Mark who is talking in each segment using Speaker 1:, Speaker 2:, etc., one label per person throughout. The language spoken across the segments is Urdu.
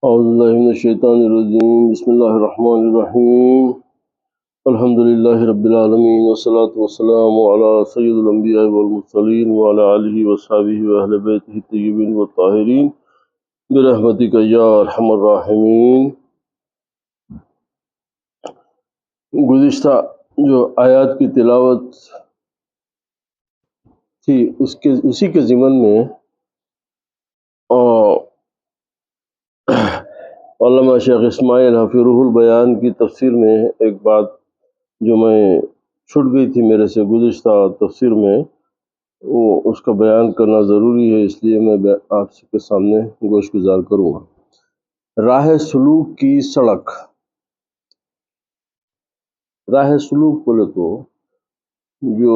Speaker 1: اعوذ باللہ من الشیطان الرجیم بسم اللہ الرحمن الرحیم الحمد للہ رب العالمین والصلاة والسلام علی سید الانبیاء والمرسلین وعلی آلہ وصحبہ واہل بیتہ الطیبین والطاہرین برحمتک یا ارحم الراحمین۔ گزشتہ جو آیات کی تلاوت تھی اسی کے ضمن میں علامہ شیخ اسماعیل حفیظہ البیان کی تفسیر میں ایک بات جو میں چھوٹ گئی تھی میرے سے گزشتہ تفسیر میں، وہ اس کا بیان کرنا ضروری ہے، اس لیے میں آپ کے سامنے گوش گزار کروں گا۔ راہ سلوک کی سڑک۔ راہ سلوک بولے تو جو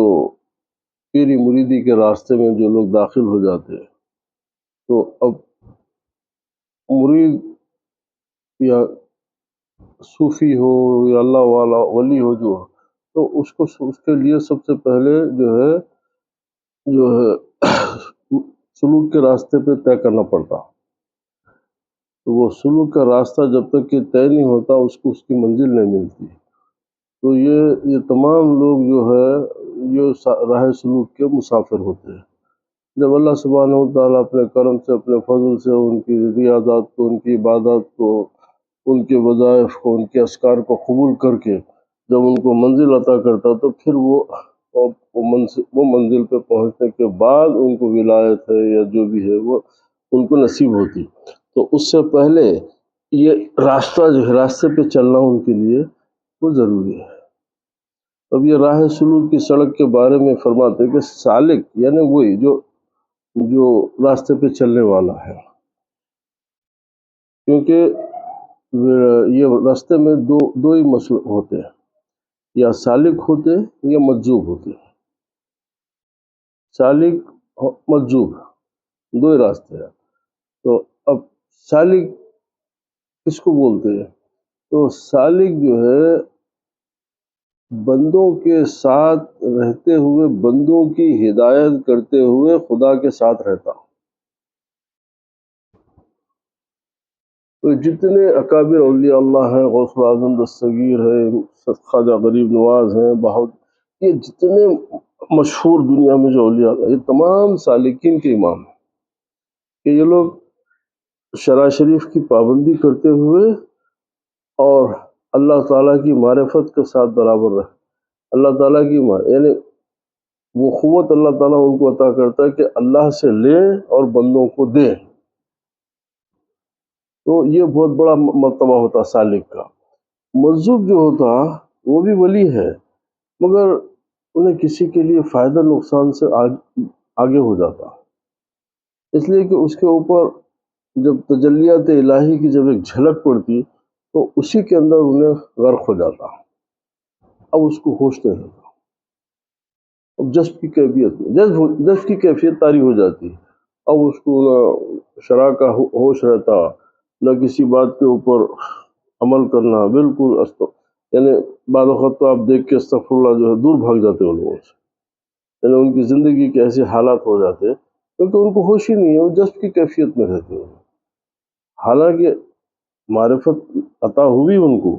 Speaker 1: پیری مریدی کے راستے میں جو لوگ داخل ہو جاتے ہیں، تو اب مرید یا صوفی ہو یا اللہ والا ولی ہو جو، تو اس کے لیے سب سے پہلے جو ہے سلوک کے راستے پہ طے کرنا پڑتا۔ تو وہ سلوک کا راستہ جب تک کہ طے نہیں ہوتا اس کو اس کی منزل نہیں ملتی۔ تو یہ تمام لوگ جو ہے یہ راہ سلوک کے مسافر ہوتے ہیں۔ جب اللہ سبحانہ وتعالیٰ اپنے کرم سے اپنے فضل سے ان کی ریاضات کو، ان کی عبادات کو، ان کے وظائف کو، ان کے اذکار کو قبول کر کے جب ان کو منزل عطا کرتا تو پھر وہ منزل پہ پہنچنے کے بعد ان کو ولایت ہے یا جو بھی ہے وہ ان کو نصیب ہوتی۔ تو اس سے پہلے یہ راستہ جو ہے راستے پہ چلنا ان کے لیے وہ ضروری ہے۔ اب یہ راہ سلوک کی سڑک کے بارے میں فرماتے ہیں کہ سالک یعنی وہی جو راستے پہ چلنے والا ہے، کیونکہ یہ راستے میں دو ہی مسئلے ہوتے ہیں، یا سالک ہوتے یا مجذوب ہوتے۔ سالک مجذوب دو ہی راستے ہیں۔ تو اب سالک کس کو بولتے ہیں؟ تو سالک جو ہے بندوں کے ساتھ رہتے ہوئے بندوں کی ہدایت کرتے ہوئے خدا کے ساتھ رہتا۔ تو جتنے اکابر اولیاء اللہ ہیں، غوث اعظم دستگیر ہے، خواجہ غریب نواز ہیں، بہت یہ جتنے مشہور دنیا میں جو اولیاء اللہ یہ تمام سالکین کے امام ہیں کہ یہ لوگ شرع شریف کی پابندی کرتے ہوئے اور اللہ تعالیٰ کی معرفت کے ساتھ برابر رہے۔ اللہ تعالیٰ کی یعنی وہ قوت اللہ تعالیٰ ان کو عطا کرتا ہے کہ اللہ سے لے اور بندوں کو دے۔ تو یہ بہت بڑا مرتبہ ہوتا سالک کا۔ مجذوب جو ہوتا وہ بھی ولی ہے مگر انہیں کسی کے لیے فائدہ نقصان سے آگے ہو جاتا، اس لیے کہ اس کے اوپر جب تجلیات الہی کی جب ایک جھلک پڑتی تو اسی کے اندر انہیں غرق ہو جاتا، اب اس کو ہوش نہیں ہوتا، اب جذب کی کیفیت میں جذب کی کیفیت طاری ہو جاتی، اب اس کو نہ شرع کا ہوش رہتا نہ کسی بات کے اوپر عمل کرنا، بالکل یعنی بعض وقت تو آپ دیکھ کے استغفر اللہ جو ہے دور بھاگ جاتے ان لوگوں سے، یعنی ان کی زندگی کے ایسے حالات ہو جاتے کیونکہ ان کو ہوش ہی نہیں ہے، وہ جذب کی کیفیت میں رہتے ہیں، حالانکہ معرفت عطا ہوئی ان کو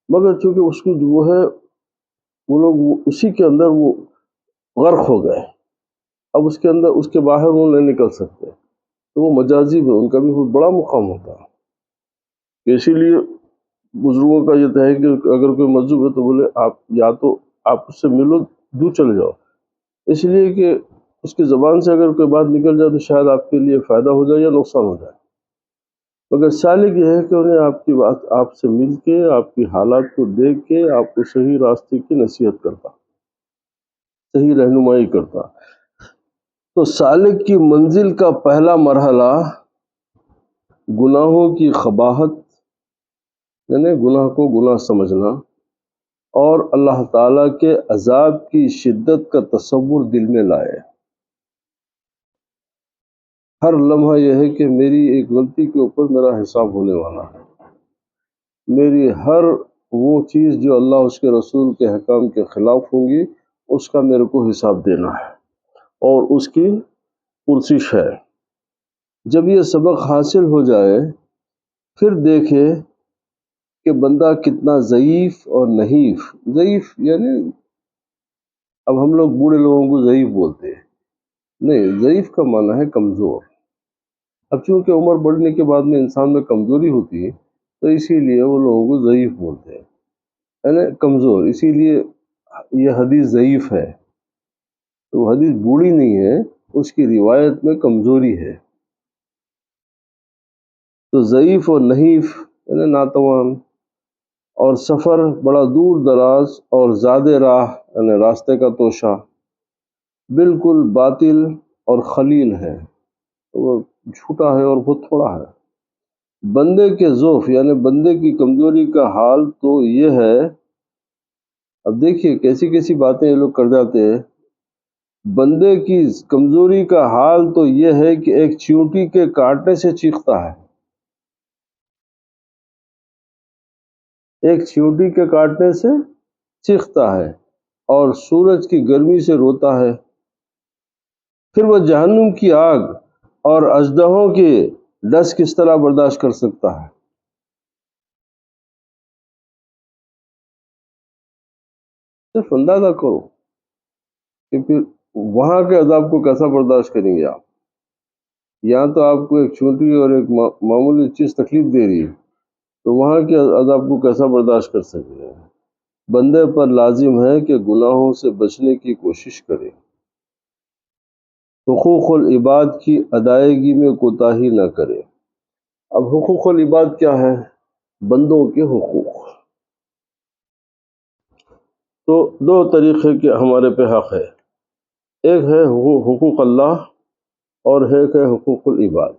Speaker 1: مگر چونکہ اس کی جو ہے وہ لوگ اسی کے اندر وہ غرق ہو گئے، اب اس کے اندر اس کے باہر وہ نہیں نکل سکتے، تو وہ مجازی ہے، ان کا بھی بہت بڑا مقام ہوتا ہے۔ اسی لیے بزرگوں کا یہ ہے کہ اگر کوئی مجذوب ہے تو بولے آپ یا تو آپ اس سے ملو، دور چلے جاؤ، اس لیے کہ اس کی زبان سے اگر کوئی بات نکل جائے تو شاید آپ کے لیے فائدہ ہو جائے یا نقصان ہو جائے، مگر سالک یہ ہے کہ انہیں آپ کی بات آپ سے مل کے آپ کی حالات کو دیکھ کے آپ کو صحیح راستے کی نصیحت کرتا، صحیح رہنمائی کرتا۔ تو سالک کی منزل کا پہلا مرحلہ گناہوں کی قباحت یعنی گناہ کو گناہ سمجھنا اور اللہ تعالیٰ کے عذاب کی شدت کا تصور دل میں لائے۔ ہر لمحہ یہ ہے کہ میری ایک غلطی کے اوپر میرا حساب ہونے والا ہے، میری ہر وہ چیز جو اللہ اس کے رسول کے حکام کے خلاف ہوں گی اس کا میرے کو حساب دینا ہے اور اس کی پرسش ہے۔ جب یہ سبق حاصل ہو جائے پھر دیکھے کہ بندہ کتنا ضعیف اور نحیف، ضعیف یعنی اب ہم لوگ بوڑھے لوگوں کو ضعیف بولتے ہیں، نہیں، ضعیف کا معنی ہے کمزور۔ اب چونکہ عمر بڑھنے کے بعد میں انسان میں کمزوری ہوتی ہے تو اسی لیے وہ لوگوں کو ضعیف بولتے ہیں، یعنی کمزور، اسی لیے یہ حدیث ضعیف ہے، تو وہ حدیث بوڑھی نہیں ہے، اس کی روایت میں کمزوری ہے۔ تو ضعیف اور نحیف یعنی ناتوان، اور سفر بڑا دور دراز اور زیادہ راہ یعنی راستے کا توشہ، بالکل باطل اور خلیل ہے، وہ جھوٹا ہے اور بہت تھوڑا ہے۔ بندے کے ضعف یعنی بندے کی کمزوری کا حال تو یہ ہے، اب دیکھیے کیسی کیسی باتیں یہ لوگ کر جاتے ہیں۔ بندے کی کمزوری کا حال تو یہ ہے کہ ایک چیونٹی کے کاٹنے سے چیختا ہے، ایک چیونٹی کے کاٹنے سے چیختا ہے، اور سورج کی گرمی سے روتا ہے، پھر وہ جہنم کی آگ اور اژدہوں کے ڈس کس طرح برداشت کر سکتا ہے؟ صرف اندازہ کرو کہ پھر وہاں کے عذاب کو کیسا برداشت کریں گے آپ۔ یہاں تو آپ کو ایک چھوٹی اور ایک معمولی چیز تکلیف دے رہی ہے، تو وہاں کے عذاب کو کیسا برداشت کر سکتے ہیں؟ بندے پر لازم ہے کہ گناہوں سے بچنے کی کوشش کرے، حقوق العباد کی ادائیگی میں کوتاہی نہ کرے۔ اب حقوق العباد کیا ہے؟ بندوں کے حقوق۔ تو دو طریقے کے ہمارے پہ حق ہے، ایک ہے حقوق اللہ اور ایک ہے حقوق العباد۔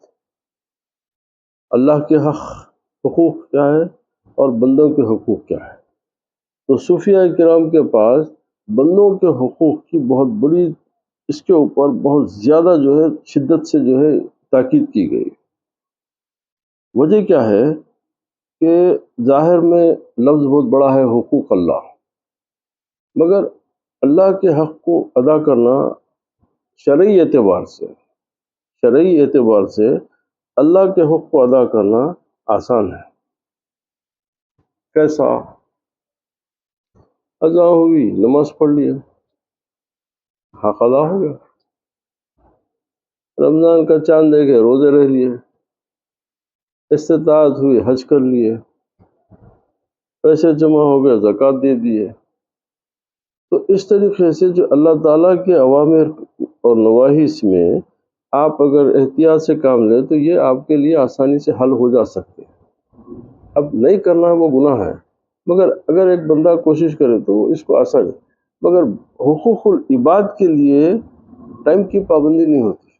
Speaker 1: اللہ کے حقوق کیا ہے اور بندوں کے حقوق کیا ہے؟ تو صوفیاء کرام کے پاس بندوں کے حقوق کی بہت بڑی، اس کے اوپر بہت زیادہ جو ہے شدت سے جو ہے تاکید کی گئی۔ وجہ کیا ہے کہ ظاہر میں لفظ بہت بڑا ہے حقوق اللہ، مگر اللہ کے حق کو ادا کرنا شرعی اعتبار سے، شرعی اعتبار سے اللہ کے حق کو ادا کرنا آسان ہے۔ کیسا؟ ادا ہوئی، نماز پڑھ لیا، حق ادا ہو گیا۔ رمضان کا چاند دیکھے، روزے رہ لیے، استطاعت ہوئی، حج کر لیے، پیسے جمع ہو گئے، زکوٰۃ دے دیے۔ تو اس طریقے سے جو اللہ تعالیٰ کے اوامر اور نواہی میں آپ اگر احتیاط سے کام لیں تو یہ آپ کے لیے آسانی سے حل ہو جا سکتے ہیں۔ اب نہیں کرنا وہ گناہ ہے، مگر اگر ایک بندہ کوشش کرے تو اس کو آسان ہے۔ مگر حقوق العباد کے لیے ٹائم کی پابندی نہیں ہوتی۔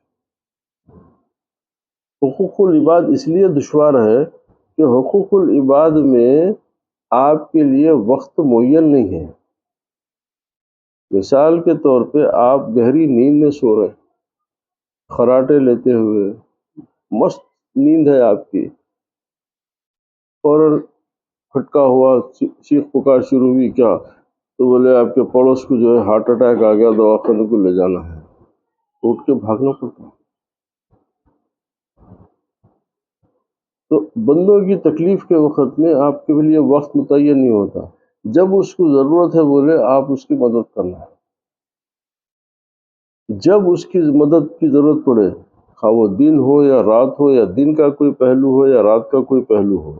Speaker 1: حقوق العباد اس لیے دشوار ہے کہ حقوق العباد میں آپ کے لیے وقت معین نہیں ہے۔ مثال کے طور پہ آپ گہری نیند میں سو رہے، خراٹے لیتے ہوئے، مست نیند ہے آپ کی، فوراً کھٹکا ہوا، چیخ پکار شروع ہوئی، کیا تو بولے آپ کے پڑوس کو جو ہے ہارٹ اٹیک آ گیا، دواخانے کو لے جانا ہے، اٹھ کے بھاگنا پڑتا۔ تو بندوں کی تکلیف کے وقت میں آپ کے لیے وقت متعین نہیں ہوتا، جب اس کو ضرورت ہے بولے آپ اس کی مدد کرنا ہے، جب اس کی مدد کی ضرورت پڑے، خواہ وہ دن ہو یا رات ہو، یا دن کا کوئی پہلو ہو یا رات کا کوئی پہلو ہو۔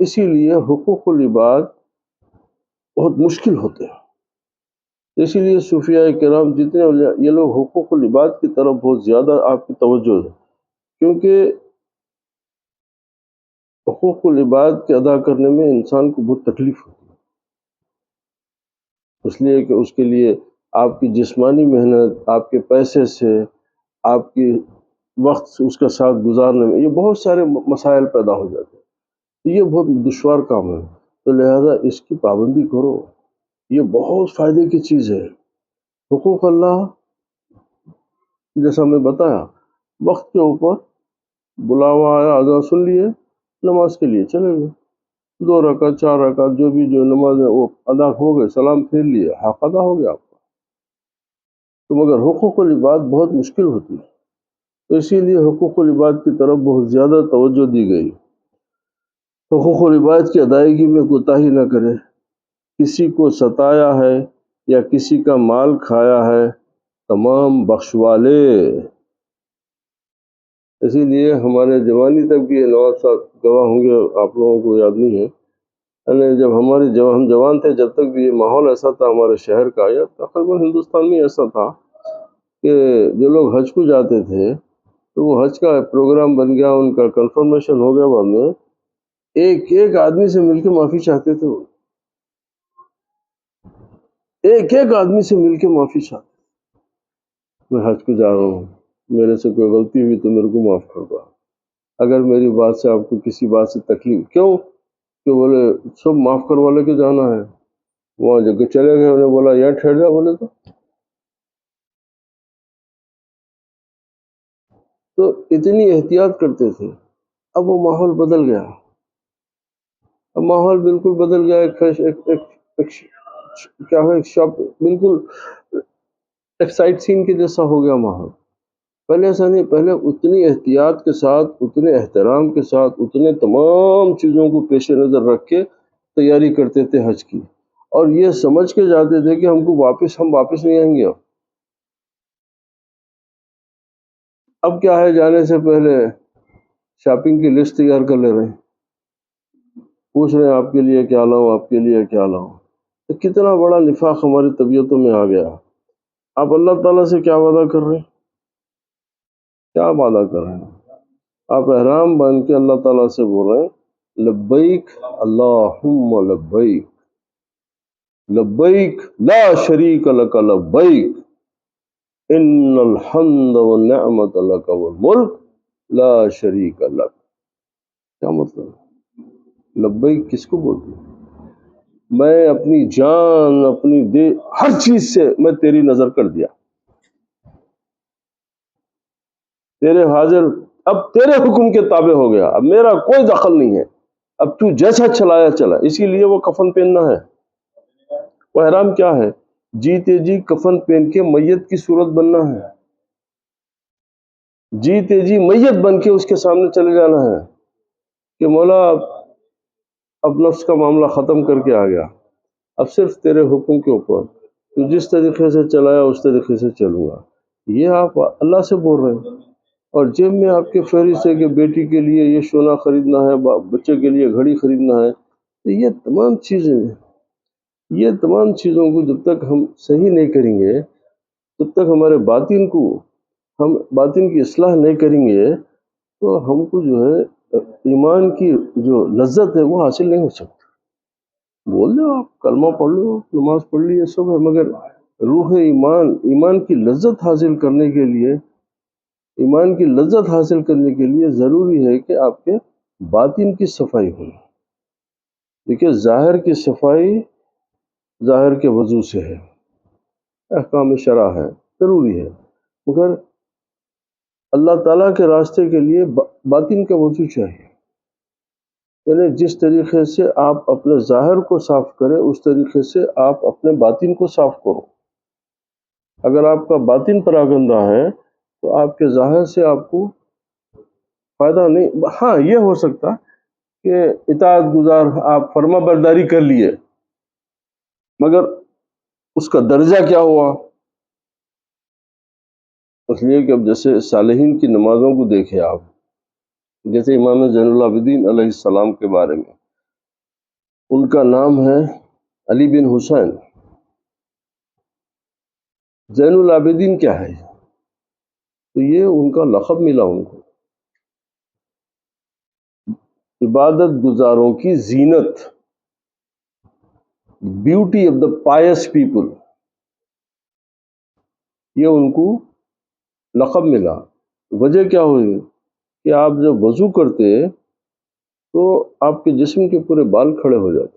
Speaker 1: اسی لیے حقوق العباد بہت مشکل ہوتے ہیں۔ اسی لیے صوفیاء کرام جتنے یہ لوگ حقوق العباد کی طرف بہت زیادہ آپ کی توجہ ہے، کیونکہ حقوق العباد کے ادا کرنے میں انسان کو بہت تکلیف ہوتی ہے، اس لیے کہ اس کے لیے آپ کی جسمانی محنت، آپ کے پیسے سے، آپ کی وقت اس کے ساتھ گزارنے میں یہ بہت سارے مسائل پیدا ہو جاتے ہیں، تو یہ بہت دشوار کام ہے، تو لہذا اس کی پابندی کرو، یہ بہت فائدے کی چیز ہے۔ حقوق اللہ جیسا میں بتایا، وقت کے اوپر بلاوا آیا، اذان سن لیے، نماز کے لیے چلے گئے، 2 رکعت 4 رکعت جو بھی جو نماز ہے وہ ادا ہو گئے، سلام پھیر لیے، حق ادا ہو گیا آپ کا۔ تو مگر حقوق العباد بہت مشکل ہوتی ہے، تو اسی لیے حقوق العباد کی طرف بہت زیادہ توجہ دی گئی۔ حقوق و روایت کی ادائیگی میں کوتاہی نہ کرے، کسی کو ستایا ہے یا کسی کا مال کھایا ہے تمام بخشوالے۔ اسی لیے ہمارے جوانی تک بھی یہ نواب صاحب گواہ ہوں گے، آپ لوگوں کو یاد نہیں ہے، یعنی جب ہم جوان تھے، جب تک بھی یہ ماحول ایسا تھا ہمارے شہر کا یا تقریباً ہندوستان میں ایسا تھا کہ جو لوگ حج کو جاتے تھے تو وہ حج کا پروگرام بن گیا، ان کا کنفرمیشن ہو گیا، بعد میں ایک ایک آدمی سے مل کے معافی چاہتے تھے، وہ ایک ایک آدمی سے مل کے معافی چاہتے، میں حج کو جا رہا ہوں، میرے سے کوئی غلطی ہوئی تو میرے کو معاف کر دو، اگر میری بات سے آپ کو کسی بات سے تکلیف، کیوں کہ بولے سب معاف کروا لے کے جانا ہے، وہاں جگہ چلے گئے، انہیں بولا یہاں ٹھہر جا، بولے تو اتنی احتیاط کرتے تھے۔ اب وہ ماحول بدل گیا، اب ماحول بالکل بدل گیا، کیا ہے، ایک شاپ بالکل ایک سائٹ سین کے جیسا ہو گیا ماحول۔ پہلے ایسا نہیں، پہلے اتنی احتیاط کے ساتھ، اتنے احترام کے ساتھ، اتنے تمام چیزوں کو پیش نظر رکھ کے تیاری کرتے تھے حج کی، اور یہ سمجھ کے جاتے تھے کہ ہم واپس نہیں آئیں گے۔ اب کیا ہے، جانے سے پہلے شاپنگ کی لسٹ تیار کر لے رہے ہیں، پوچھ رہے ہیں آپ کے لیے کیا لاؤں، آپ کے لیے کیا لاؤں۔ تو کتنا بڑا نفاق ہماری طبیعتوں میں آ گیا۔ آپ اللہ تعالیٰ سے کیا وعدہ کر رہے ہیں، کیا وعدہ کر رہے ہیں؟ آپ احرام باندھ کے اللہ تعالیٰ سے بول رہے ہیں لبیک اللہم لبیک، لبیک لا شریک لک لبیک، ان الحمد والنعمت لک والملک لا شریک لک۔ کیا مطلب ہے؟ لبیک کس کو بولتے ہیں؟ میں اپنی جان، اپنی ہر چیز سے میں تیری نظر کر دیا، تیرے حاضر، اب تیرے حکم کے تابع ہو گیا، اب میرا کوئی دخل نہیں ہے، اب تو جیسا چلایا چلا۔ اسی لیے وہ کفن پہننا ہے، وہ احرام کیا ہے، جیتے جی کفن پہن کے میت کی صورت بننا ہے، جیتے جی میت بن کے اس کے سامنے چلے جانا ہے کہ مولا اب نفس کا معاملہ ختم کر کے آ گیا، اب صرف تیرے حکم کے اوپر، تو جس طریقے سے چلایا اس طریقے سے چلوں گا۔ یہ آپ اللہ سے بول رہے ہیں، اور جیب میں آپ کے فہرست ہے کہ بیٹی کے لیے یہ سونا خریدنا ہے، بچے کے لیے گھڑی خریدنا ہے، تو یہ تمام چیزیں، یہ تمام چیزوں کو جب تک ہم صحیح نہیں کریں گے، جب تک ہمارے ہم باطن کی اصلاح نہیں کریں گے، تو ہم کو جو ہے ایمان کی جو لذت ہے وہ حاصل نہیں ہو سکتی۔ بول دو آپ کلمہ پڑھ لو، نماز پڑھ لی، یہ سب ہے، مگر روح ایمان کی لذت حاصل کرنے کے لیے، ایمان کی لذت حاصل کرنے کے لیے ضروری ہے کہ آپ کے باطن کی صفائی ہو۔ دیکھیے ظاہر کی صفائی ظاہر کے وضو سے ہے، احکام شرع ہے، ضروری ہے، مگر اللہ تعالیٰ کے راستے کے لیے باطن کا وضو چاہیے، یعنی جس طریقے سے آپ اپنے ظاہر کو صاف کریں اس طریقے سے آپ اپنے باطن کو صاف کرو۔ اگر آپ کا باطن پراگندہ ہے تو آپ کے ظاہر سے آپ کو فائدہ نہیں، ہاں یہ ہو سکتا کہ اطاعت گزار، آپ فرما برداری کر لیے، مگر اس کا درجہ کیا ہوا؟ اس لیے کہ اب جیسے صالحین کی نمازوں کو دیکھیں آپ، جیسے امام زین العابدین علیہ السلام کے بارے میں، ان کا نام ہے علی بن حسین۔ زین العابدین کیا ہے؟ تو یہ ان کا لقب ملا ان کو، عبادت گزاروں کی زینت، beauty of the pious people, یہ ان کو لقب ملا۔ وجہ کیا ہوئی کہ آپ جب وضو کرتے تو آپ کے جسم کے پورے بال کھڑے ہو جاتے،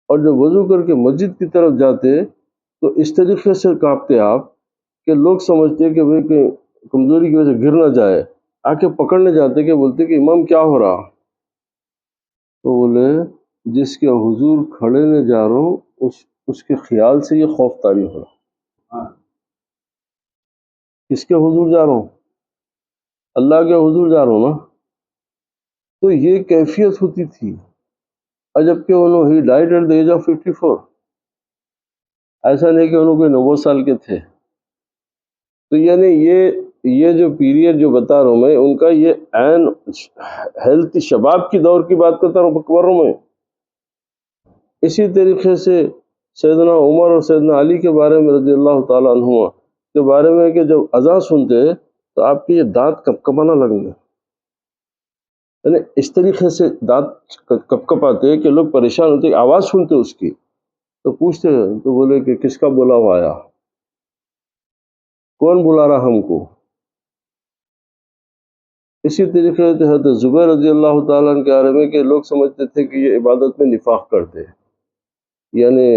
Speaker 1: اور جب وضو کر کے مسجد کی طرف جاتے تو اس طریقے سے کانپتے آپ کہ لوگ سمجھتے کہ وہ کہ کمزوری کی وجہ سے گر نہ جائے، آ کے پکڑنے جاتے کہ بولتے کہ امام کیا ہو رہا؟ تو بولے جس کے حضور کھڑے نے جا رہا ہوں اس کے خیال سے یہ خوف طاری ہو رہا۔ کس کے حضور جا رہا ہوں؟ اللہ کے حضور جا رہا ہوں نا، تو یہ کیفیت ہوتی تھی. اور جبکہ ہی died at the age of 54. ایسا نہیں کہ انہوں کوئی 90 سال کے تھے. تو یعنی یہ جو پیریڈ جو بتا رہا ہوں میں، ان کا یہ عین ہیلتھ شباب کی دور کی بات کرتا کر رہا ہوں میں. اسی طریقے سے سیدنا عمر اور سیدنا علی کے بارے میں رضی اللہ تعالیٰ عنہما کے بارے میں کہ جب اذان سنتے تو آپ کے یہ دانت کپکپانا لگنے، یعنی اس طریقے سے دانت کپکپاتے کہ لوگ پریشان ہوتے، آواز سنتے اس کی تو پوچھتے، تو بولے کہ کس کا بلا ہوا آیا، کون بلا رہا ہم کو. اسی طریقے سے حضرت زبیر رضی اللہ تعالیٰ عنہ کے بارے میں کہ لوگ سمجھتے تھے کہ یہ عبادت میں نفاق کرتے، یعنی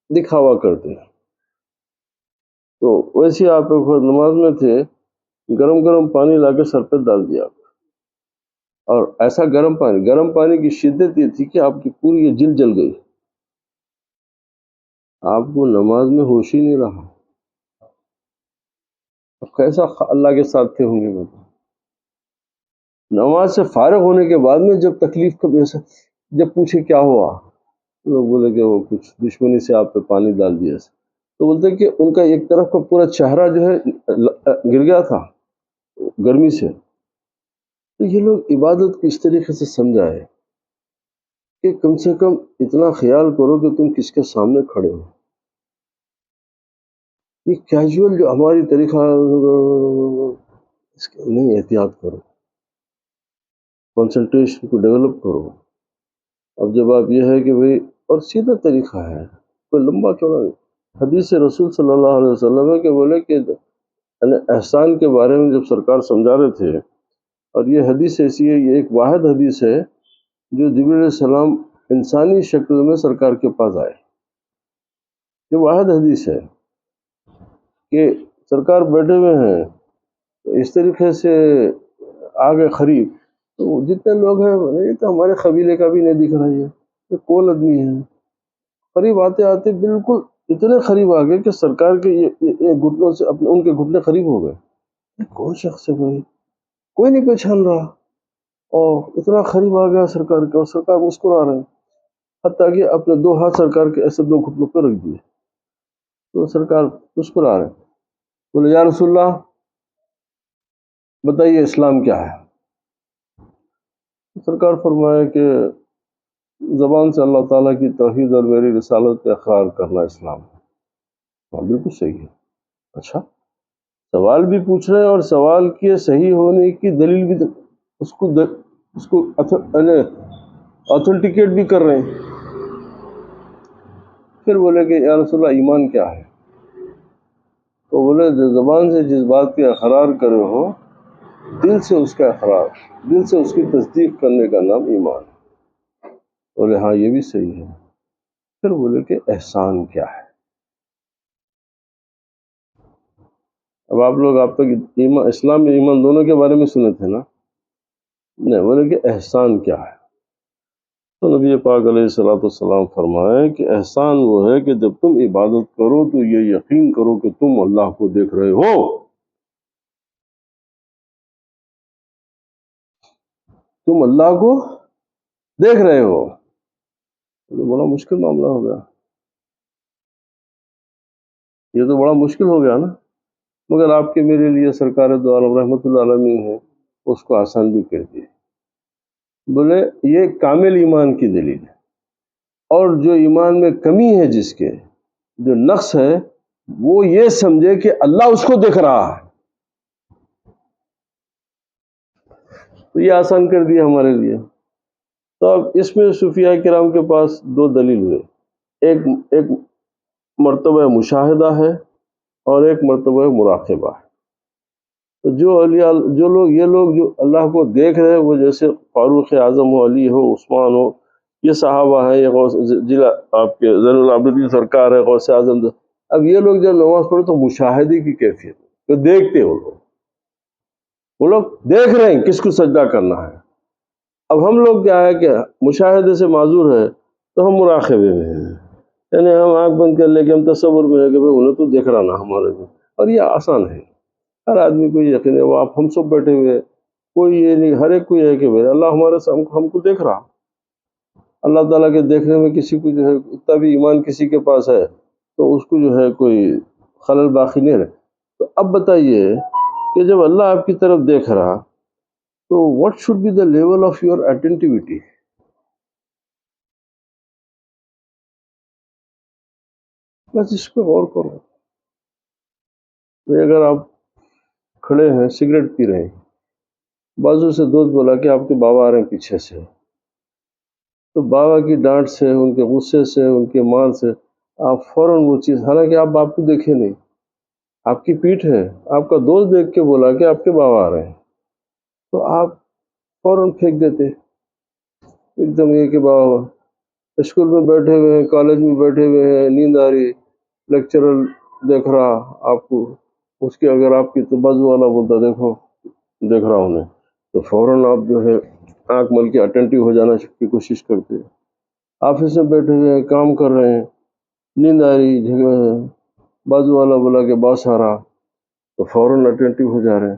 Speaker 1: دکھاوا کرتے. تو ویسے آپ نماز میں تھے، گرم گرم پانی لا کے سر پہ ڈال دیا، اور ایسا گرم پانی کی شدت یہ تھی کہ آپ کی پوری یہ جلد جل گئی، آپ کو نماز میں ہوش ہی نہیں رہا. اب کیسا اللہ کے ساتھ تھے ہوں گے بتا. نماز سے فارغ ہونے کے بعد میں جب تکلیف کا جب پوچھے کیا ہوا، لوگ بولے کہ وہ کچھ دشمنی سے آپ پہ پانی ڈال دیا. تو بولتے کہ ان کا ایک طرف کا پورا چہرہ جو ہے گر گیا تھا گرمی سے. تو یہ لوگ عبادت کو اس طریقے سے سمجھائے کہ کم سے کم اتنا خیال کرو کہ تم کس کے سامنے کھڑے ہو. یہ کیجول جو ہماری طریقہ، اس کے نہیں، احتیاط کرو، کنسنٹریشن کو ڈیولپ کرو. اب جب آپ یہ ہے کہ بھئی، اور سیدھا طریقہ ہے، کوئی لمبا چوڑا نہیں. حدیث رسول صلی اللہ علیہ وسلم ہے کہ بولے کہ احسان کے بارے میں جب سرکار سمجھا رہے تھے، اور یہ حدیث ایسی ہے، یہ ایک واحد حدیث ہے جو جبریل علیہ السلام انسانی شکل میں سرکار کے پاس آئے. یہ واحد حدیث ہے کہ سرکار بیٹھے ہوئے ہیں، اس طریقے سے آگے قریب، تو جتنے لوگ ہیں یہ تو ہمارے قبیلے کا بھی نہیں دکھ رہا، یہ کون آدمی ہے. قریب آتے آتے بالکل اتنے قریب آ گئے کہ سرکار کے یہ گھٹنوں سے ان کے گھٹنے قریب ہو گئے. یہ کون شخص ہے بھائی، کوئی نہیں پہچان رہا، اور اتنا قریب آ گیا سرکار کے، اور سرکار مسکرا رہے ہیں، حتیٰ کہ اپنے 2 ہاتھ سرکار کے ایسے 2 گھٹنوں پہ رکھ دیے. تو سرکار مسکرا رہے ہیں. بولے یا رسول اللہ بتائیے اسلام کیا ہے. سرکار فرمایا کہ زبان سے اللہ تعالیٰ کی توحید اور میری رسالت کا اقرار کرنا اسلام ہے. ہاں بالکل صحیح ہے. اچھا، سوال بھی پوچھ رہے ہیں اور سوال کے صحیح ہونے کی دلیل بھی اس کو اتھینٹیکیٹ بھی کر رہے ہیں. پھر بولے کہ یا رسول اللہ ایمان کیا ہے. تو بولے زبان سے جس بات کے اقرار کرے ہو، دل سے اس کا اقرار، دل سے اس کی تصدیق کرنے کا نام ایمان. بولے ہاں یہ بھی صحیح ہے. پھر بولے کہ احسان کیا ہے. اب آپ لوگ آپ تک اسلام میں ایمان دونوں کے بارے میں سنے تھے نا؟ نہیں، بولے کہ احسان کیا ہے. تو نبی پاک علیہ الصلوۃ والسلام فرمائے کہ احسان وہ ہے کہ جب تم عبادت کرو تو یہ یقین کرو کہ تم اللہ کو دیکھ رہے ہو. تم اللہ کو دیکھ رہے ہو. یہ بڑا مشکل معاملہ ہو گیا، یہ تو بڑا مشکل ہو گیا نا. مگر آپ کے میرے لیے سرکار دو عالم رحمۃ اللہ عالمین ہے، اس کو آسان بھی کر دیے. بولے یہ کامل ایمان کی دلیل ہے. اور جو ایمان میں کمی ہے، جس کے جو نقص ہے، وہ یہ سمجھے کہ اللہ اس کو دیکھ رہا ہے. تو یہ آسان کر دیا ہمارے لیے. تو اب اس میں صوفیاء کرام کے پاس 2 دلیل ہوئے، ایک مرتبہ مشاہدہ ہے اور ایک مرتبہ مراقبہ ہے. تو یہ لوگ جو اللہ کو دیکھ رہے ہیں، وہ جیسے فاروق اعظم ہو، علی ہو، عثمان ہو، یہ صحابہ ہیں، یہ ضلع آپ کے زین العابدین سرکار ہے، غوث اعظم. اب یہ لوگ جب نماز پڑھے تو مشاہدے کی کیفیت، تو دیکھتے وہ لوگ دیکھ رہے ہیں کس کو سجدہ کرنا ہے. اب ہم لوگ کیا ہے کہ مشاہدے سے معذور ہے، تو ہم مراقبے میں ہیں، یعنی ہم آنکھ بند کر لیں کہ ہم تصور میں ہے کہ بھائی انہیں تو دیکھ رہا نا ہمارے کو. اور یہ آسان ہے، ہر آدمی کو یقین ہے. وہ آپ ہم سب بیٹھے ہوئے کوئی یہ نہیں، ہر ایک کو یہ ہے کہ بھائی اللہ ہمارے ہم کو دیکھ رہا. اللہ تعالیٰ کے دیکھنے میں کسی کو جو ہے اتنا بھی ایمان کسی کے پاس ہے تو اس کو جو ہے کوئی خلل باقی نہیں رہے. تو اب بتائیے کہ جب اللہ آپ کی طرف دیکھ رہا تو what should be the level of your attentivity. بس اس پہ غور کرو. اگر آپ کھڑے ہیں سگریٹ پی رہے ہیں، بازو سے دوست بولا کہ آپ کے بابا آ رہے ہیں پیچھے سے، تو بابا کی ڈانٹ سے، ان کے غصے سے، ان کے مار سے آپ فوراً وہ چیز، حالانکہ آپ باپ کو دیکھے نہیں، آپ کی پیٹھ ہے، آپ کا دوست دیکھ کے بولا کہ آپ کے بابا آ رہے ہیں، تو آپ فوراً پھینک دیتے ایک دم. یہ کہ بابا اسکول میں بیٹھے ہوئے ہیں، کالج میں بیٹھے ہوئے ہیں، نیند آ رہی، لیکچرر دیکھ رہا آپ کو، اس کے اگر آپ کی تو بازو والا بولتا دیکھو دیکھ رہا ہوں میں، تو فوراً آپ جو ہے آنکھ مل کے اٹینٹیو ہو جانا کی کوشش کرتے ہیں. آفس میں بیٹھے ہوئے ہیں، کام کر رہے ہیں، نیند آ رہی، جھگڑے ہیں، بازو والا بولا کہ باس آ رہا تو فوراً اٹینٹیو ہو جا رہے ہیں.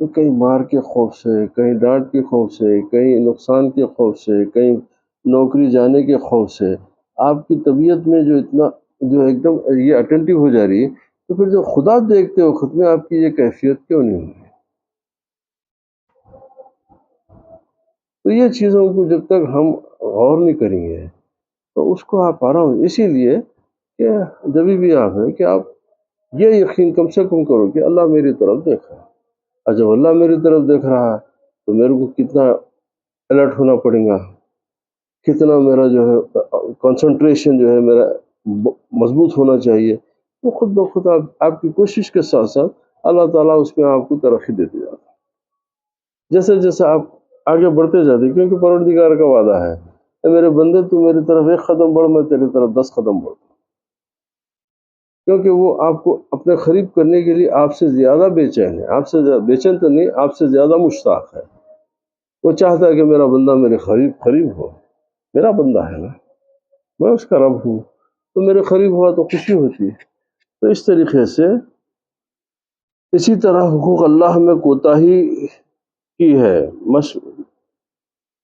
Speaker 1: تو کہیں مار کے خوف سے، کہیں ڈانٹ کے خوف سے، کہیں نقصان کے خوف سے، کہیں نوکری جانے کے خوف سے آپ کی طبیعت میں جو اتنا جو ایک دم یہ اٹینٹیو ہو جا رہی ہے، تو پھر جو خدا دیکھتے ہو خود میں آپ کی یہ کیفیت کیوں نہیں ہوئی؟ تو یہ چیزوں کو جب تک ہم غور نہیں کریں گے تو اس کو آپ آرام، اسی لیے کہ جب بھی آپ ہیں کہ آپ یہ یقین کم سے کم کرو کہ اللہ میری طرف دیکھ رہا ہے. اور جب اللہ میری طرف دیکھ رہا ہے تو میرے کو کتنا الرٹ ہونا پڑے گا، کتنا میرا جو ہے کنسنٹریشن جو ہے میرا مضبوط ہونا چاہیے. وہ خود بخود آپ کی کوشش کے ساتھ ساتھ اللہ تعالیٰ اس میں آپ کو ترقی دیتے جاتا ہے جیسے جیسے آپ آگے بڑھتے جاتے ہیں، کیونکہ پروردگار کا وعدہ ہے اے میرے بندے تو میری طرف 1 قدم بڑھ، میں تیری طرف 10 قدم بڑھ. کیونکہ وہ آپ کو اپنے قریب کرنے کے لیے آپ سے زیادہ بے چین ہے، آپ سے بے چین تو نہیں، آپ سے زیادہ مشتاق ہے. وہ چاہتا ہے کہ میرا بندہ میرے قریب ہو، میرا بندہ ہے نا، میں اس کا رب ہوں، تو میرے قریب ہوا تو خوشی ہوتی ہے. تو اس طریقے سے اسی طرح حقوق اللہ میں کوتاہی کی ہے،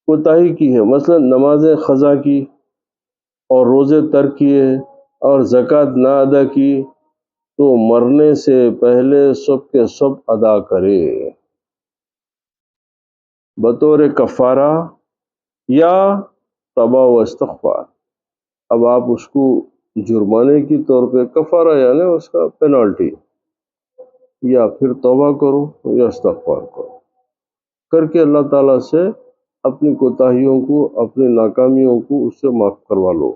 Speaker 1: کوتاہی کی ہے، مثلا نماز قضا کی اور روزے ترک کیے اور زکوٰۃ نہ ادا کی تو مرنے سے پہلے سب کے سب ادا کرے بطور کفارہ یا توبہ و استغفار. اب آپ اس کو جرمانے کی طور پہ کفارہ یعنی اس کا پینالٹی، یا پھر توبہ کرو یا استغفار کرو کر کے اللہ تعالیٰ سے اپنی کوتاہیوں کو، اپنی ناکامیوں کو اس سے معاف کروا لو.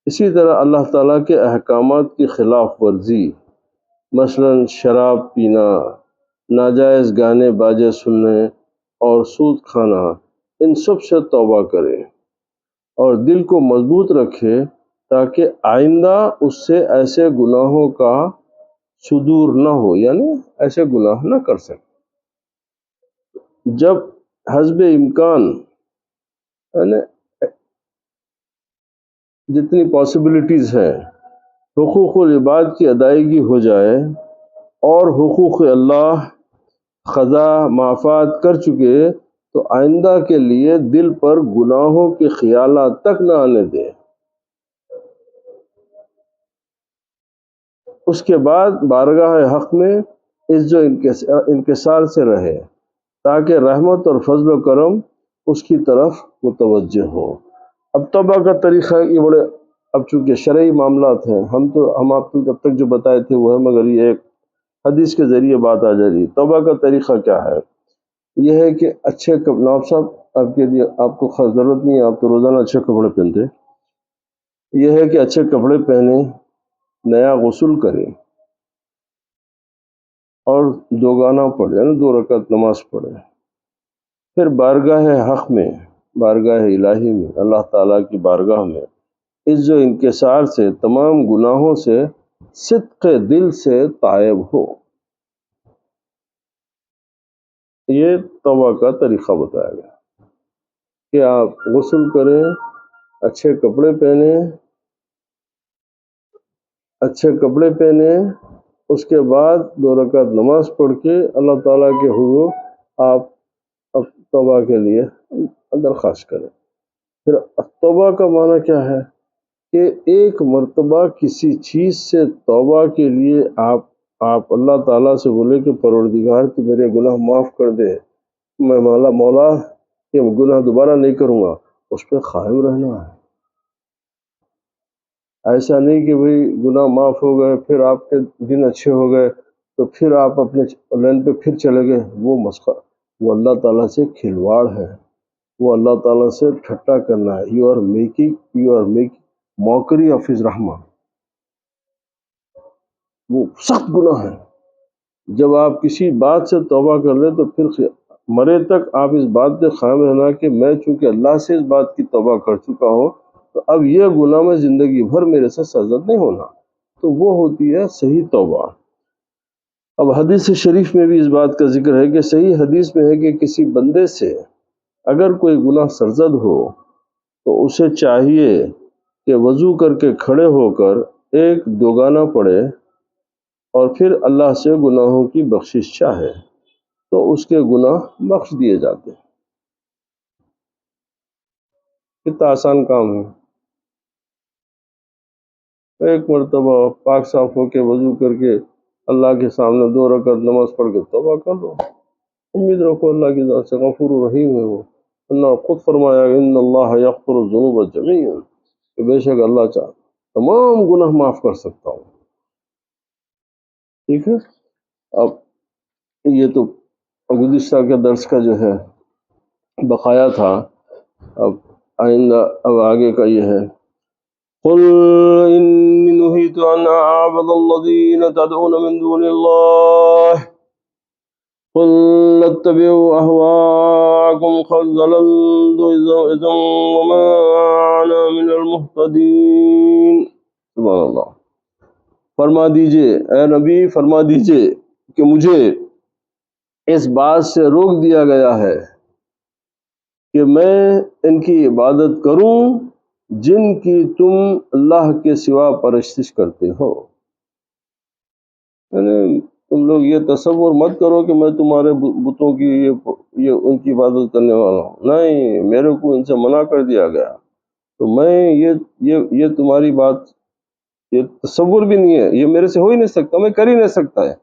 Speaker 1: اسی طرح اللہ تعالیٰ کے احکامات کی خلاف ورزی، مثلا شراب پینا، ناجائز گانے باجے سننے اور سود کھانا، ان سب سے توبہ کرے اور دل کو مضبوط رکھے تاکہ آئندہ اس سے ایسے گناہوں کا صدور نہ ہو، یعنی ایسے گناہ نہ کر سکے. جب حسب امکان یعنی جتنی پاسبلٹیز ہیں حقوق العباد کی ادائیگی ہو جائے اور حقوق اللہ قضا معافات کر چکے تو آئندہ کے لیے دل پر گناہوں کے خیالات تک نہ آنے دیں. اس کے بعد بارگاہ حق میں عز و انکسار سے رہے تاکہ رحمت اور فضل و کرم اس کی طرف متوجہ ہو. اب توبہ کا طریقہ یہ بڑے، اب چونکہ شرعی معاملات ہیں، ہم آپ کو جب تک جو بتائے تھے وہ ہے، مگر یہ ایک حدیث کے ذریعے بات آ جا رہی. توبہ کا طریقہ کیا ہے؟ یہ ہے کہ اچھے نواب صاحب آپ کے لیے آپ کو خاص ضرورت نہیں ہے، آپ تو روزانہ اچھے کپڑے پہنتے. یہ ہے کہ اچھے کپڑے پہنے، نیا غسل کرے اور دوگانہ پڑھے یعنی 2 رکعت نماز پڑھے. پھر بارگاہ حق میں، بارگاہ الہی میں، اللہ تعالیٰ کی بارگاہ میں عز و انکسار سے تمام گناہوں سے صدق دل سے تائب ہو. یہ توبہ کا طریقہ بتایا گیا کہ آپ غسل کریں، اچھے کپڑے پہنے، اس کے بعد 2 رکعت نماز پڑھ کے اللہ تعالیٰ کے حضور آپ توبہ کے لیے درخواست کریں۔ پھر توبہ کا معنی کیا ہے کہ ایک مرتبہ کسی چیز سے توبہ کے لیے آپ اللہ تعالیٰ سے بولے کہ پروردگار تو میرے گناہ معاف کر دے، میں مولا یہ گناہ دوبارہ نہیں کروں گا، اس پہ قائم رہنا ہے۔ ایسا نہیں کہ بھئی گناہ معاف ہو گئے، پھر آپ کے دن اچھے ہو گئے تو پھر آپ اپنے لین پہ پھر چلے گئے، وہ مسخرہ، وہ اللہ تعالیٰ سے کھلواڑ ہے، وہ اللہ تعالیٰ سے ٹھٹا کرنا ہے۔ You are making mockery of his رحمہ، وہ سخت گناہ ہے۔ جب آپ کسی بات سے توبہ کر لیں تو پھر مرے تک آپ اس بات پہ قائم رہنا کہ میں چونکہ اللہ سے اس بات کی توبہ کر چکا ہوں تو اب یہ گناہ میں زندگی بھر میرے سے سرزد نہیں ہونا، تو وہ ہوتی ہے صحیح توبہ۔ اب حدیث شریف میں بھی اس بات کا ذکر ہے کہ صحیح حدیث میں ہے کہ کسی بندے سے اگر کوئی گناہ سرزد ہو تو اسے چاہیے کہ وضو کر کے کھڑے ہو کر ایک دوگانہ پڑھے اور پھر اللہ سے گناہوں کی بخشش چاہے تو اس کے گناہ بخش دیے جاتے ہیں۔ کتنا آسان کام ہے، ایک مرتبہ پاک صاف ہو کے وضو کر کے اللہ کے سامنے 2 رکعت نماز پڑھ کے توبہ کر لو، امید رکھو اللہ کی ذات سے، غفور الرحیم ہے وہ۔ اللہ خود فرمایا ان اللہ یغفر الذنوب جميعا، کہ بے شک اللہ چاہے تمام گناہ معاف کر سکتا ہوں۔ ٹھیک ہے، اب یہ تو گزشتہ کے درس کا جو ہے بقایا تھا، اب آئندہ اب آگے کا یہ ہے قل انی نہیت ان اعبد الذین تدعون من دون اللہ قل اتبع اہواءکم قد ضللت اذا وما انا من المہتدین۔ سبحان اللہ۔ فرما دیجئے اے نبی، فرما دیجئے کہ مجھے اس بات سے روک دیا گیا ہے کہ میں ان کی عبادت کروں جن کی تم اللہ کے سوا پرستش کرتے ہو۔ یعنی تم لوگ یہ تصور مت کرو کہ میں تمہارے بتوں کی یہ ان کی عبادت کرنے والا ہوں، نہیں، میرے کو ان سے منع کر دیا گیا، تو میں یہ تمہاری بات، یہ تصور بھی نہیں ہے، یہ میرے سے ہو ہی نہیں سکتا، میں کر ہی نہیں سکتا ہے۔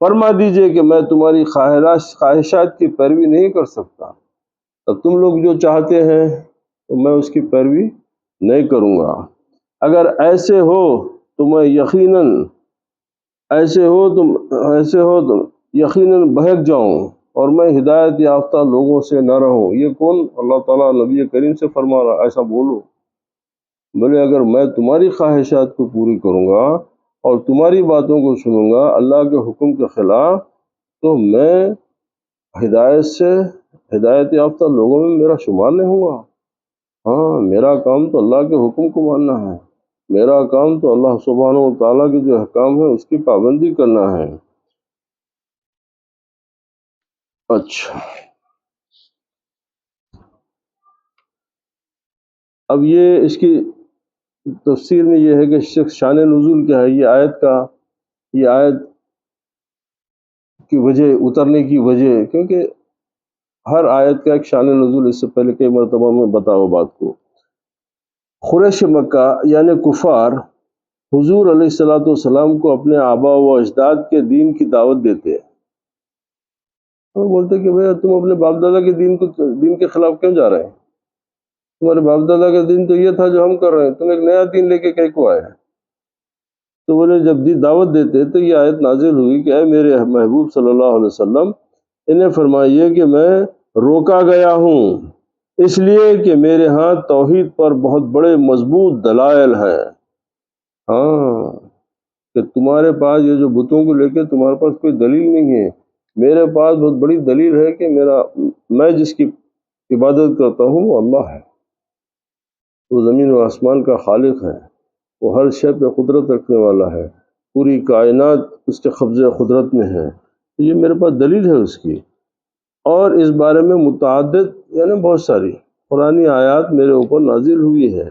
Speaker 1: فرما دیجئے کہ میں تمہاری خواہشات کی پیروی نہیں کر سکتا، تو تم لوگ جو چاہتے ہیں تو میں اس کی پیروی نہیں کروں گا۔ اگر ایسے ہو تو میں یقیناً بہک جاؤں اور میں ہدایت یافتہ لوگوں سے نہ رہوں۔ یہ کون؟ اللہ تعالیٰ نبی کریم سے فرما رہا، ایسا بولو، بولے اگر میں تمہاری خواہشات کو پوری کروں گا اور تمہاری باتوں کو سنوں گا اللہ کے حکم کے خلاف، تو میں ہدایت یافتہ لوگوں میں میرا شمار نہیں ہوا۔ ہاں، میرا کام تو اللہ کے حکم کو ماننا ہے، میرا کام تو اللہ سبحانہ و تعالیٰ کے جو احکام ہے اس کی پابندی کرنا ہے۔ اچھا، اب یہ اس کی تفسیر میں یہ ہے کہ شان نزول کیا ہے یہ آیت کی وجہ، اترنے کی وجہ، کیونکہ ہر آیت کا ایک شان نزول اس سے پہلے کئی مرتبہ میں بتاؤ بات کو۔ قریش مکہ یعنی کفار حضور علیہ الصلوۃ والسلام کو اپنے آبا و اجداد کے دین کی دعوت دیتے ہیں، وہ بولتے کہ بھئی تم اپنے باپ دادا کے دین کے خلاف کیوں جا رہے ہیں؟ تمہارے باپ دادا کا دین تو یہ تھا جو ہم کر رہے ہیں، تم ایک نیا دین لے کے کہیں کو آئے ہیں؟ تو بولے جب دعوت دیتے تو یہ آیت نازل ہوئی کہ اے میرے محبوب صلی اللہ علیہ وسلم، انہیں فرمائیے کہ میں روکا گیا ہوں اس لیے کہ میرے ہاں توحید پر بہت بڑے مضبوط دلائل ہیں۔ ہاں، کہ تمہارے پاس یہ جو بتوں کو لے کے تمہارے پاس کوئی دلیل نہیں ہے، میرے پاس بہت بڑی دلیل ہے کہ میں جس کی عبادت کرتا ہوں وہ اللہ ہے، وہ زمین و آسمان کا خالق ہے، وہ ہر شے پہ قدرت رکھنے والا ہے، پوری کائنات اس کے قبضے قدرت میں ہے، یہ میرے پاس دلیل ہے اس کی۔ اور اس بارے میں متعدد یعنی بہت ساری قرآنی آیات میرے اوپر نازل ہوئی ہے،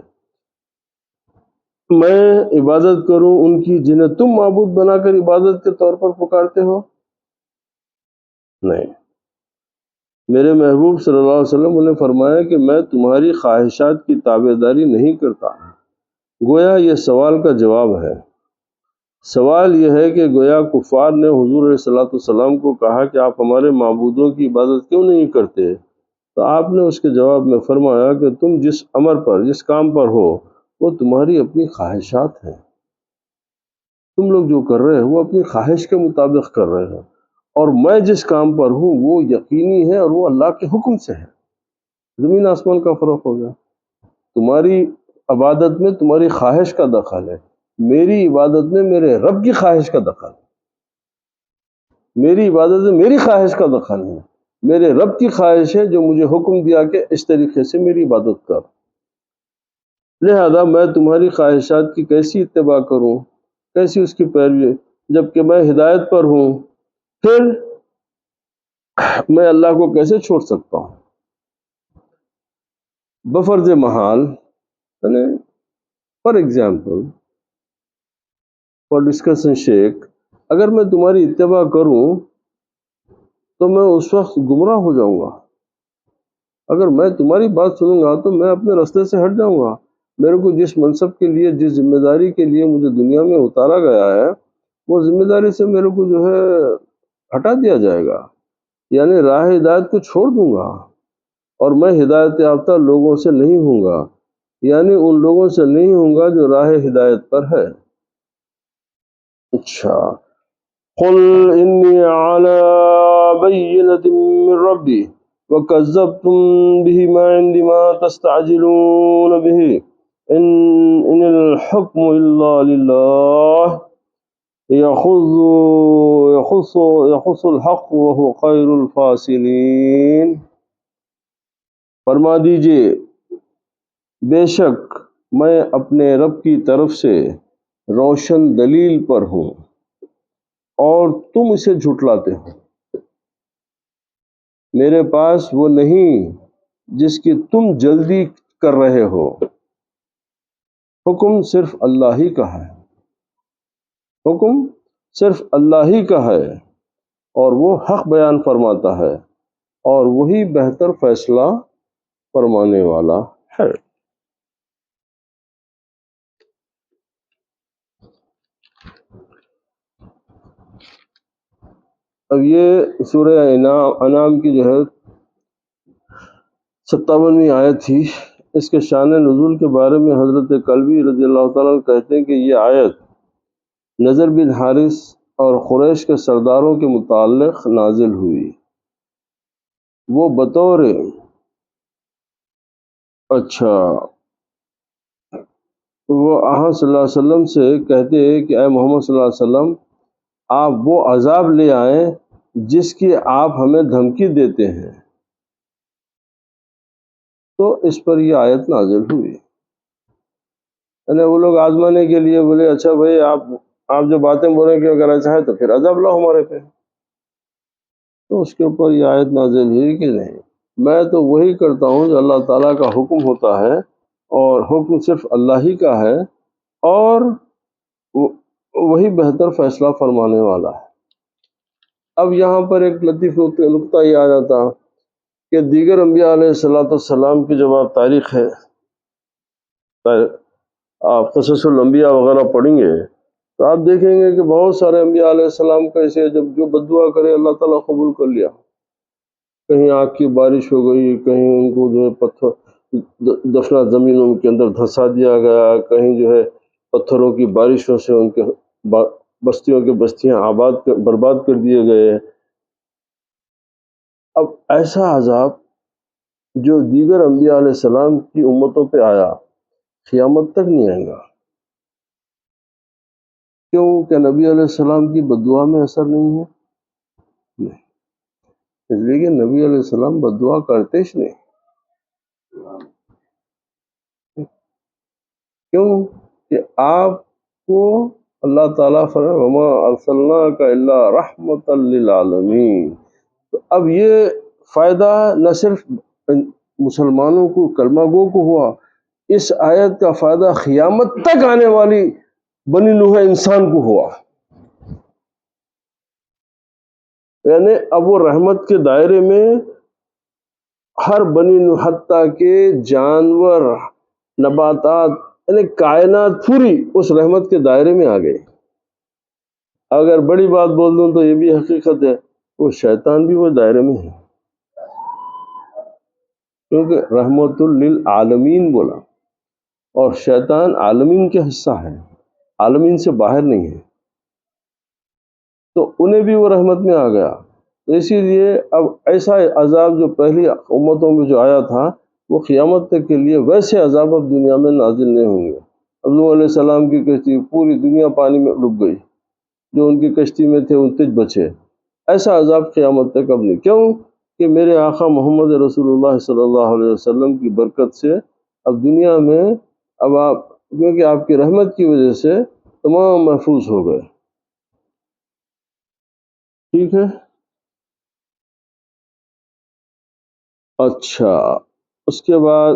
Speaker 1: میں عبادت کروں ان کی جنہیں تم معبود بنا کر عبادت کے طور پر پکارتے ہو؟ نہیں، میرے محبوب صلی اللہ علیہ وسلم نے فرمایا کہ میں تمہاری خواہشات کی تابع داری نہیں کرتا۔ گویا یہ سوال کا جواب ہے۔ سوال یہ ہے کہ گویا کفار نے حضور علیہ السلام کو کہا کہ آپ ہمارے معبودوں کی عبادت کیوں نہیں کرتے؟ تو آپ نے اس کے جواب میں فرمایا کہ تم جس امر پر، جس کام پر ہو، وہ تمہاری اپنی خواہشات ہیں۔ تم لوگ جو کر رہے ہو وہ اپنی خواہش کے مطابق کر رہے ہو، اور میں جس کام پر ہوں وہ یقینی ہے اور وہ اللہ کے حکم سے ہے۔ زمین آسمان کا فرق ہو گیا۔ تمہاری عبادت میں تمہاری خواہش کا دخل ہے، میری عبادت میں میرے رب کی خواہش کا دخل ہے۔ میری عبادت میں میری خواہش کا دخل ہے، میرے رب کی خواہش ہے جو مجھے حکم دیا کہ اس طریقے سے میری عبادت کر۔ لہذا میں تمہاری خواہشات کی کیسی اتباع کروں، کیسی اس کی پیروی، جبکہ میں ہدایت پر ہوں؟ پھر میں اللہ کو کیسے چھوڑ سکتا ہوں؟ بفرض محال، یعنی for example, for discussion shake, اگر میں تمہاری اتباع کروں تو میں اس وقت گمراہ ہو جاؤں گا۔ اگر میں تمہاری بات سنوں گا تو میں اپنے راستے سے ہٹ جاؤں گا۔ میرے کو جس منصب کے لیے، جس ذمہ داری کے لیے مجھے دنیا میں اتارا گیا ہے، وہ ذمہ داری سے میرے کو جو ہے ہٹا دیا جائے گا، یعنی راہ ہدایت کو چھوڑ دوں گا، اور میں ہدایت یافتہ لوگوں سے نہیں ہوں گا، یعنی ان لوگوں سے نہیں ہوں گا جو راہ ہدایت پر ہے۔ اچھا، قل انی علی بینۃ من ربی وکذبتم به ما عندی ما تستعجلون به ان الحکم الا للہ یخص الحق وهو خیر الفاصلین۔ فرما دیجئے، بے شک میں اپنے رب کی طرف سے روشن دلیل پر ہوں اور تم اسے جھٹلاتے ہو۔ میرے پاس وہ نہیں جس کی تم جلدی کر رہے ہو۔ حکم صرف اللہ ہی کا ہے، حکم صرف اللہ ہی کا ہے، اور وہ حق بیان فرماتا ہے، اور وہی بہتر فیصلہ فرمانے والا ہے۔ اب یہ سورہ انعام کی جو ہے 57ویں آیت تھی۔ اس کے شان نزول کے بارے میں حضرت کلبی رضی اللہ تعالیٰ عنہ کہتے ہیں کہ یہ آیت نضر بن حارث اور قریش کے سرداروں کے متعلق نازل ہوئی۔ وہ بطور وہ صلی اللہ علیہ وسلم سے کہتے کہ اے محمد صلی اللہ علیہ وسلم، آپ وہ عذاب لے آئیں جس کی آپ ہمیں دھمکی دیتے ہیں۔ تو اس پر یہ آیت نازل ہوئی، یعنی وہ لوگ آزمانے کے لیے بولے اچھا بھائی آپ جو باتیں بول رہے ہیں کہ اگر ایسا ہے تو پھر عذاب لاؤ ہمارے پہ۔ تو اس کے اوپر یہ آیت نازل ہوئی کہ نہیں، میں تو وہی کرتا ہوں جو اللہ تعالیٰ کا حکم ہوتا ہے، اور حکم صرف اللہ ہی کا ہے، اور وہی بہتر فیصلہ فرمانے والا ہے۔ اب یہاں پر ایک لطیف نقطہ یہ آ جاتا کہ دیگر انبیاء علیہ السلام کی جب آپ تاریخ ہے، آپ قصص الانبیاء وغیرہ پڑھیں گے تو آپ دیکھیں گے کہ بہت سارے انبیاء علیہ السلام کا اسے جب جو بددعا کرے اللہ تعالیٰ قبول کر لیا۔ کہیں آگ کی بارش ہو گئی، کہیں ان کو جو ہے پتھر دفنہ زمینوں کے اندر دھنسا دیا گیا، کہیں جو ہے پتھروں کی بارشوں سے ان کے بستیوں کے بستیاں برباد کر دیے گئے۔ اب ایسا عذاب جو دیگر انبیاء علیہ السلام کی امتوں پہ آیا، قیامت تک نہیں آئے گا۔ کیوں کہ نبی علیہ السلام کی بددعا میں اثر نہیں ہے؟ نہیں، اس لیے کہ نبی علیہ السلام بددعا کرتے ہی نہیں۔ کیوں کہ آپ کو اللہ تعالیٰ فرمائے وما ارسلناک الا رحمۃ للعالمین۔ تو اب یہ فائدہ نہ صرف مسلمانوں کو، کلمہ گو کو ہوا، اس آیت کا فائدہ قیامت تک آنے والی بنی نوح انسان کو ہوا۔ یعنی اب وہ رحمت کے دائرے میں ہر بنی حتیٰ کہ جانور، نباتات، یعنی کائنات پوری اس رحمت کے دائرے میں آ گئی۔ اگر بڑی بات بول دوں تو یہ بھی حقیقت ہے، وہ شیطان بھی وہ دائرے میں ہے، کیونکہ رحمت للعالمین بولا، اور شیطان عالمین کے حصہ ہے، عالمین سے باہر نہیں ہے، تو انہیں بھی وہ رحمت میں آ گیا۔ تو اسی لیے اب ایسا عذاب جو پہلی امتوں میں جو آیا تھا، وہ قیامت تک کے لیے ویسے عذاب اب دنیا میں نازل نہیں ہوں گے۔ اب نوح علیہ السلام کی کشتی، پوری دنیا پانی میں ڈوب گئی، جو ان کی کشتی میں تھے ان تج بچے۔ ایسا عذاب قیامت تک اب نہیں، کیوں کہ میرے آقا محمد رسول اللہ صلی اللہ علیہ وسلم کی برکت سے اب دنیا میں اب آپ، کیونکہ آپ کی رحمت کی وجہ سے تمام محفوظ ہو گئے۔ ٹھیک ہے، اچھا، اس کے بعد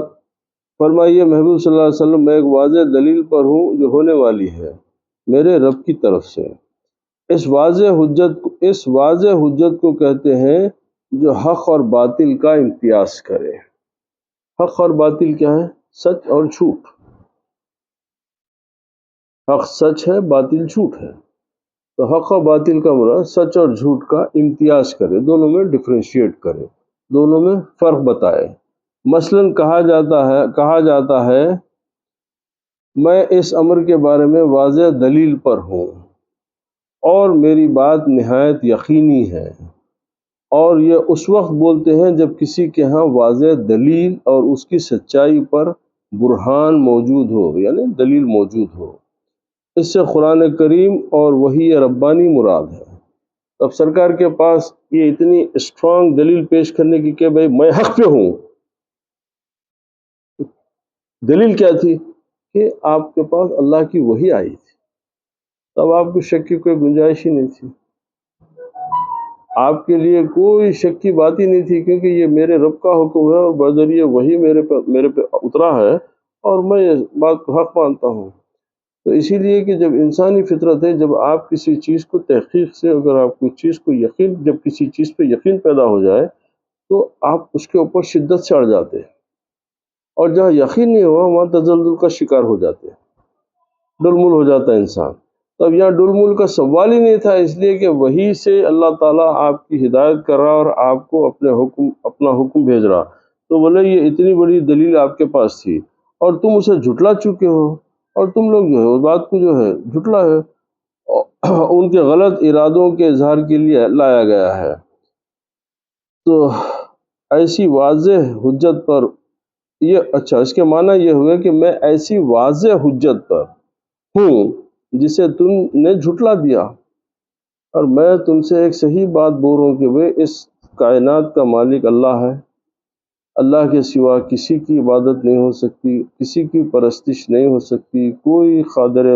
Speaker 1: فرمائیے محبوب صلی اللہ علیہ وسلم، میں ایک واضح دلیل پر ہوں جو ہونے والی ہے میرے رب کی طرف سے۔ اس واضح حجت کو کہتے ہیں جو حق اور باطل کا امتیاز کرے۔ حق اور باطل کیا ہے؟ سچ اور جھوٹ۔ حق سچ ہے، باطل جھوٹ ہے، تو حق و باطل کا مراد سچ اور جھوٹ کا امتیاز کرے، دونوں میں ڈفرینشیٹ کرے، دونوں میں فرق بتائے۔ مثلاً کہا جاتا ہے میں اس امر کے بارے میں واضح دلیل پر ہوں اور میری بات نہایت یقینی ہے، اور یہ اس وقت بولتے ہیں جب کسی کے ہاں واضح دلیل اور اس کی سچائی پر برہان موجود ہو، یعنی دلیل موجود ہو۔ اس سے قرآن کریم اور وحی ربانی مراد ہے۔ اب سرکار کے پاس یہ اتنی اسٹرانگ دلیل پیش کرنے کی کہ بھئی میں حق پہ ہوں، دلیل کیا تھی کہ آپ کے پاس اللہ کی وحی آئی تھی، تب آپ کو شک کی کوئی گنجائش ہی نہیں تھی، آپ کے لیے کوئی شک کی بات ہی نہیں تھی، کیونکہ یہ میرے رب کا حکم ہے اور بذریعہ وحی میرے پہ اترا ہے، اور میں اس بات کو حق مانتا ہوں۔ تو اسی لیے کہ جب انسانی فطرت ہے، جب آپ کسی چیز کو تحقیق سے، اگر آپ کسی چیز کو جب کسی چیز پہ یقین پیدا ہو جائے تو آپ اس کے اوپر شدت سے اڑ جاتے ہیں، اور جہاں یقین نہیں ہوا وہاں تزلزل کا شکار ہو جاتے ہیں، ڈلمل ہو جاتا ہے انسان۔ تب یہاں ڈلمل کا سوال ہی نہیں تھا، اس لیے کہ وہی سے اللہ تعالیٰ آپ کی ہدایت کر رہا اور آپ کو اپنا حکم بھیج رہا، تو بولے یہ اتنی بڑی دلیل آپ کے پاس تھی اور تم اسے جھٹلا چکے ہو، اور تم لوگ جو ہے اس بات کو جو ہے جھٹلا ہے، ان کے غلط ارادوں کے اظہار کے لیے لایا گیا ہے۔ تو ایسی واضح حجت پر اچھا، اس کے معنی یہ ہوئے کہ میں ایسی واضح حجت پر ہوں جسے تم نے جھٹلا دیا، اور میں تم سے ایک صحیح بات بول رہا ہوں کہ وہ اس کائنات کا مالک اللہ ہے، اللہ کے سوا کسی کی عبادت نہیں ہو سکتی، کسی کی پرستش نہیں ہو سکتی، کوئی قادر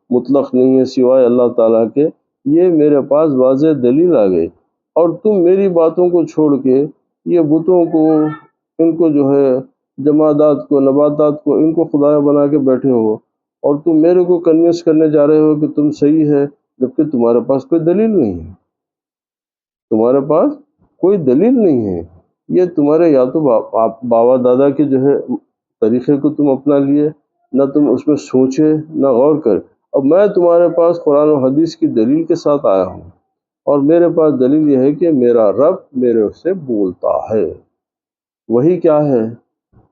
Speaker 1: مطلق نہیں ہے سوائے اللہ تعالیٰ کے۔ یہ میرے پاس واضح دلیل آ گئی، اور تم میری باتوں کو چھوڑ کے یہ بتوں کو، ان کو جو ہے جمادات کو، نباتات کو، ان کو خدا بنا کے بیٹھے ہو، اور تم میرے کو کنوینس کرنے جا رہے ہو کہ تم صحیح ہے، جبکہ تمہارے پاس کوئی دلیل نہیں ہے، تمہارے پاس کوئی دلیل نہیں ہے۔ یہ تمہارے یا تو بابا دادا کے جو ہے طریقے کو تم اپنا لیے، نہ تم اس میں سوچے نہ غور کر۔ اب میں تمہارے پاس قرآن و حدیث کی دلیل کے ساتھ آیا ہوں، اور میرے پاس دلیل یہ ہے کہ میرا رب میرے سے بولتا ہے۔ وہی کیا ہے؟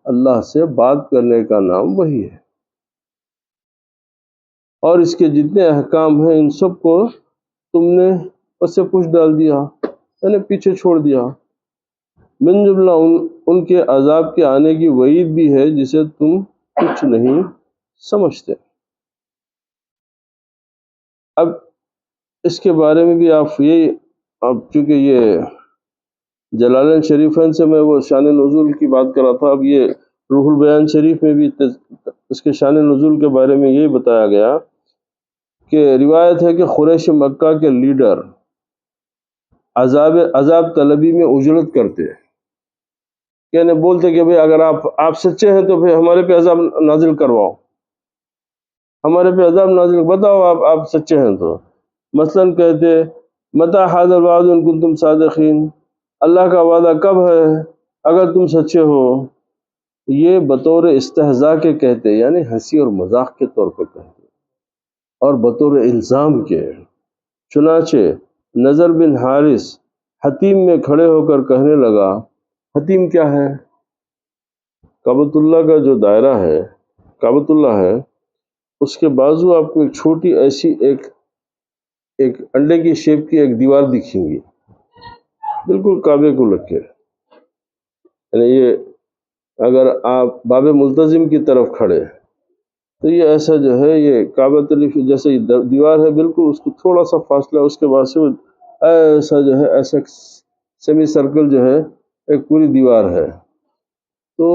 Speaker 1: اللہ سے بات کرنے کا نام وہی ہے، اور اس کے جتنے احکام ہیں ان سب کو تم نے پس سے پوچھ ڈال دیا، یعنی پیچھے چھوڑ دیا۔ من جملہ ان کے عذاب کے آنے کی وعید بھی ہے جسے تم کچھ نہیں سمجھتے۔ اب اس کے بارے میں بھی اب چونکہ یہ جلالین شریفین سے میں وہ شان نزول کی بات کر رہا تھا، اب یہ روح البیان شریف میں بھی اس کے شان نزول کے بارے میں یہی بتایا گیا کہ روایت ہے کہ قریش مکہ کے لیڈر عذاب طلبی میں اجرت کرتے، یعنی بولتے کہ بھئی اگر آپ سچے ہیں تو پھر ہمارے پہ عذاب نازل کرواؤ، ہمارے پہ عذاب نازل بتاؤ، آپ سچے ہیں تو۔ مثلاً کہتے متی ھذا الوعد ان کنتم صادقین، اللہ کا وعدہ کب ہے اگر تم سچے ہو، یہ بطور استہزاء کے کہتے، یعنی ہنسی اور مذاق کے طور پر کہتے، اور بطور الزام کے۔ چنانچہ نضر بن حارث حتیم میں کھڑے ہو کر کہنے لگا، حتیم کیا ہے؟ کعبۃ اللہ کا جو دائرہ ہے، کعبۃ اللہ ہے، اس کے بازو آپ کو ایک چھوٹی ایسی ایک انڈے کی شیپ کی ایک دیوار دکھیں گی، بالکل کعبے کو لگ کے، یعنی یہ اگر آپ باب ملتزم کی طرف کھڑے تو یہ ایسا جو ہے، یہ کعبۃ اللہ جیسے دیوار ہے، بالکل اس کو تھوڑا سا فاصلہ، اس کے بعد سے ایسا جو ہے، ایسا سیمی سرکل جو ہے، ایک پوری دیوار ہے، تو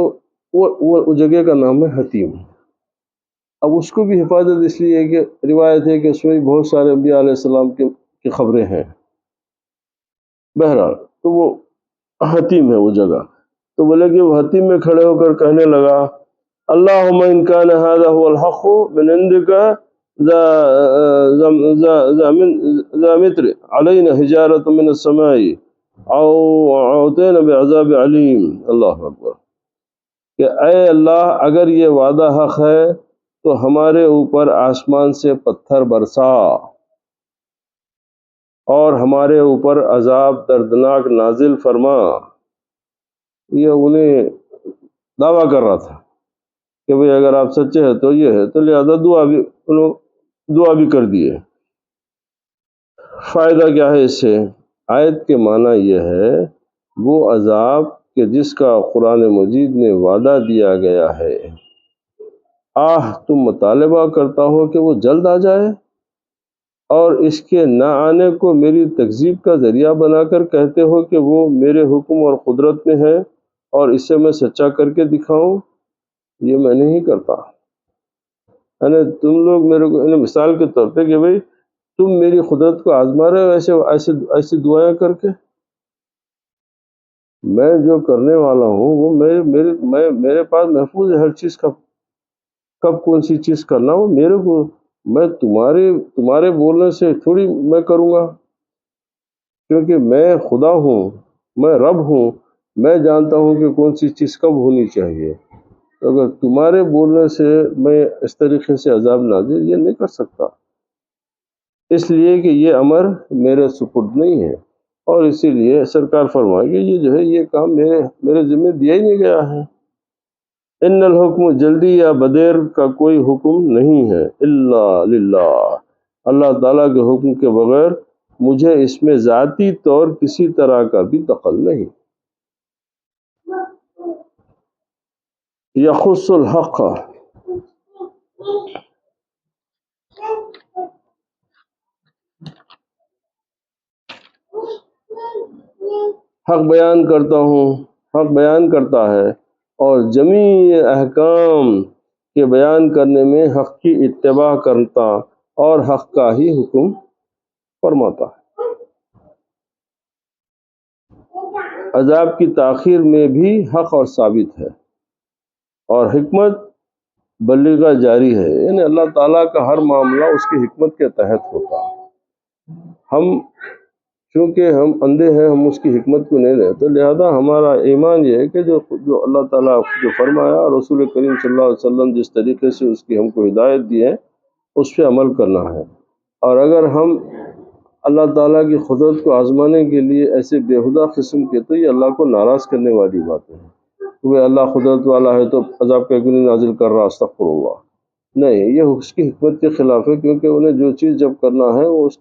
Speaker 1: وہ جگہ کا نام ہے حتیم۔ اب اس کو بھی حفاظت اس لیے ہے کہ روایت ہے کہ اس میں بہت سارے انبیاء علیہ السلام کی خبریں ہیں، بہرحال تو وہ حتیم ہے وہ جگہ۔ تو بولے کہ وہ حتیم میں کھڑے ہو کر کہنے لگا، اللہم ان کان ھذا هو الحق من عندک ذا متر علینا حجارۃ من السماء او اعطینا بعذاب علیم۔ اللہ اکبر، کہ اے اللہ، اگر یہ وعدہ حق ہے تو ہمارے اوپر آسمان سے پتھر برسا اور ہمارے اوپر عذاب دردناک نازل فرما۔ یہ انہیں دعویٰ کر رہا تھا کہ بھئی اگر آپ سچے ہیں تو یہ ہے، تو لہذا دعا بھی کر دیے۔ فائدہ کیا ہے اس سے؟ آیت کے معنی یہ ہے، وہ عذاب کہ جس کا قرآن مجید میں وعدہ دیا گیا ہے، تم مطالبہ کرتا ہو کہ وہ جلد آ جائے، اور اس کے نہ آنے کو میری تکذیب کا ذریعہ بنا کر کہتے ہو کہ وہ میرے حکم اور قدرت میں ہے اور اسے میں سچا کر کے دکھاؤں، یہ میں نہیں کرتا۔ یعنی تم لوگ میرے کو، یعنی مثال کے طور پہ کہ بھئی تم میری قدرت کو آزما رہے ہو ایسی دعائیں کر کے، میں جو کرنے والا ہوں وہ میرے پاس محفوظ ہے ہر چیز کا، کب کون سی چیز کرنا وہ میرے کو، میں تمہارے بولنے سے تھوڑی میں کروں گا، کیونکہ میں خدا ہوں، میں رب ہوں، میں جانتا ہوں کہ کون سی چیز کب ہونی چاہیے۔ اگر تمہارے بولنے سے میں اس طریقے سے عذاب نازل یہ نہیں کر سکتا، اس لیے کہ یہ امر میرے سپرد نہیں ہے، اور اسی لیے سرکار فرمائے کہ یہ جو ہے یہ کام میرے ذمہ دیا ہی نہیں گیا ہے۔ ان الحکم، جلدی یا بدیر کا کوئی حکم نہیں ہے، الا للہ، اللہ تعالیٰ کے حکم کے بغیر مجھے اس میں ذاتی طور کسی طرح کا بھی دخل نہیں۔ یخص الحق، حق بیان کرتا ہوں، حق بیان کرتا ہے، اور جمیع احکام کے بیان کرنے میں حق کی اتباع کرتا اور حق کا ہی حکم فرماتا ہے۔ عذاب کی تاخیر میں بھی حق اور ثابت ہے، اور حکمت بلیغہ جاری ہے، یعنی اللہ تعالیٰ کا ہر معاملہ اس کی حکمت کے تحت ہوتا ہے۔ چونکہ ہم اندھے ہیں، ہم اس کی حکمت کو نہیں لیتے، لہذا ہمارا ایمان یہ ہے کہ جو اللہ تعالیٰ جو فرمایا اور رسول کریم صلی اللہ علیہ وسلم جس طریقے سے اس کی ہم کو ہدایت دی ہے اس پہ عمل کرنا ہے۔ اور اگر ہم اللہ تعالیٰ کی قدرت کو آزمانے کے لیے ایسے بےہودہ قسم کے، تو یہ اللہ کو ناراض کرنے والی باتیں ہیں۔ کہ اللہ قدرت والا ہے تو عذاب کا کیوں نہیں نازل کر رہا، استغفر اللہ، نہیں، یہ اس کی حکمت کے خلاف ہے، کیونکہ انہیں جو چیز جب کرنا ہے وہ اس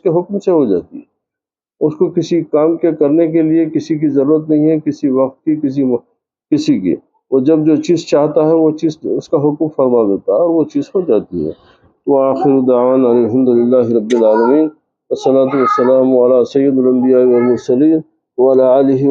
Speaker 1: کے حکم سے ہو جاتی ہے۔ اس کو کسی کام کے کرنے کے لیے کسی کی ضرورت نہیں ہے، کسی وقت کی، کسی کی، وہ جب جو چیز چاہتا ہے وہ چیز اس کا حکم فرما دیتا ہے اور وہ چیز ہو جاتی ہے۔ وآخر دعوانا الحمد للہ رب العالمین، والصلاة والسلام علی سید الانبیاء والمرسلین وعلی آلہ